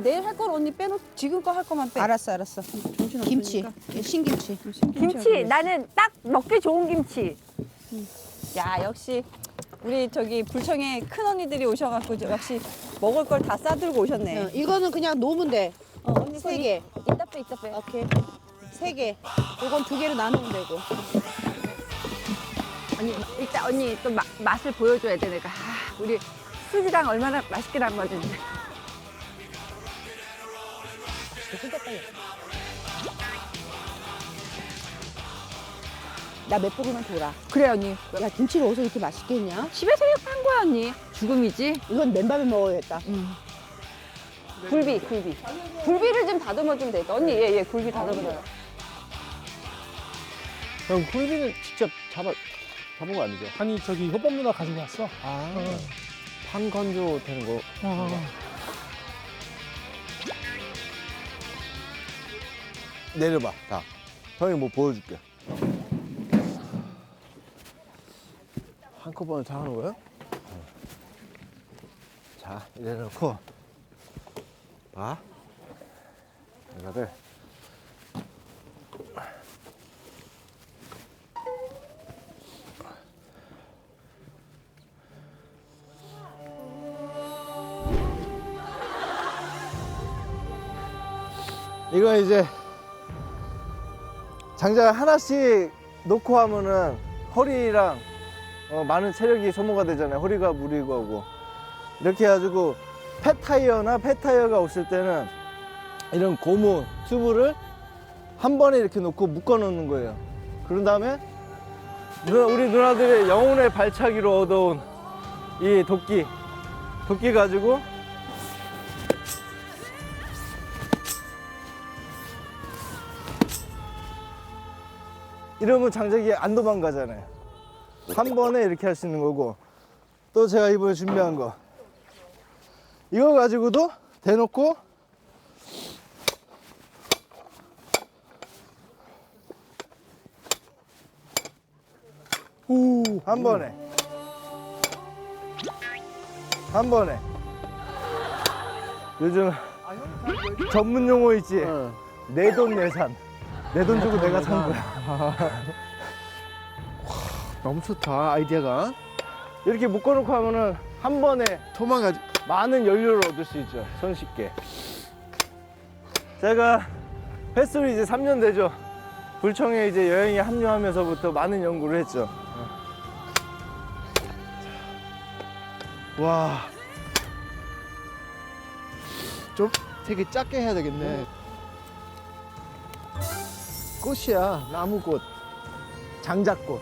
내일 할 걸 언니 빼놓. 지금 거 할 거만 빼. 알았어, 알았어. 정신 김치, 없으니까. 신김치. 김치 나는 딱 먹기 좋은 김치. 야 역시 우리 저기 불청에 큰 언니들이 오셔갖고 역시 먹을 걸 다 싸들고 오셨네. 어, 이거는 그냥 놓으면 돼. 언니 세 개. 이따 빼 이따 빼. 오케이. 3개. 이건 2개로 나누면 되고. 언니 일단 언니 또 맛을 보여줘야 돼 내가. 우리 수지랑 얼마나 맛있게 담가줬는데. 나 맵부리만 돌아. 그래 언니. 야, 김치를 어디서 이렇게 맛있게 했냐? 집에서 이렇게 한 거야 언니. 죽음이지. 이건 맨밥에 먹어야겠다. 굴비. 굴비를 좀 다듬어주면 되겠다. 언니 얘 굴비 다듬어줘요. 형 굴비는 직접 잡은 거 아니죠? 아니 저기 효범 누나 가지고 왔어. 판 건조 되는 거. 내려봐, 자. 형이 뭐 보여줄게. 한꺼번에 다 하는 거야? 자, 이래놓고 봐. 이거를 이거 이제 장작 하나씩 놓고 하면은 허리랑 많은 체력이 소모가 되잖아요. 허리가 무리고 하고. 이렇게 해가지고 폐타이어나 폐타이어가 없을 때는 이런 고무 튜브를 한 번에 이렇게 놓고 묶어 놓는 거예요. 그런 다음에 우리 누나들의 영혼의 발차기로 얻어온 이 도끼 가지고 이러면 장작이 안 도망가잖아요. 한 번에 이렇게 할 수 있는 거고, 또 제가 이번에 준비한 거 이거 가지고도 대놓고 한 번에 요즘 전문 용어 있지? 내 돈 내산. 내 돈 주고 내가 산 거야. 너무 좋다, 아이디어가. 이렇게 묶어놓고 하면은 한 번에 도망가지. 많은 연료를 얻을 수 있죠. 손쉽게. 제가 횟수로 이제 3년 되죠. 불청에 이제 여행에 합류하면서부터 많은 연구를 했죠. 와. 좀 되게 작게 해야 되겠네. 꽃이야, 나무꽃. 장작꽃.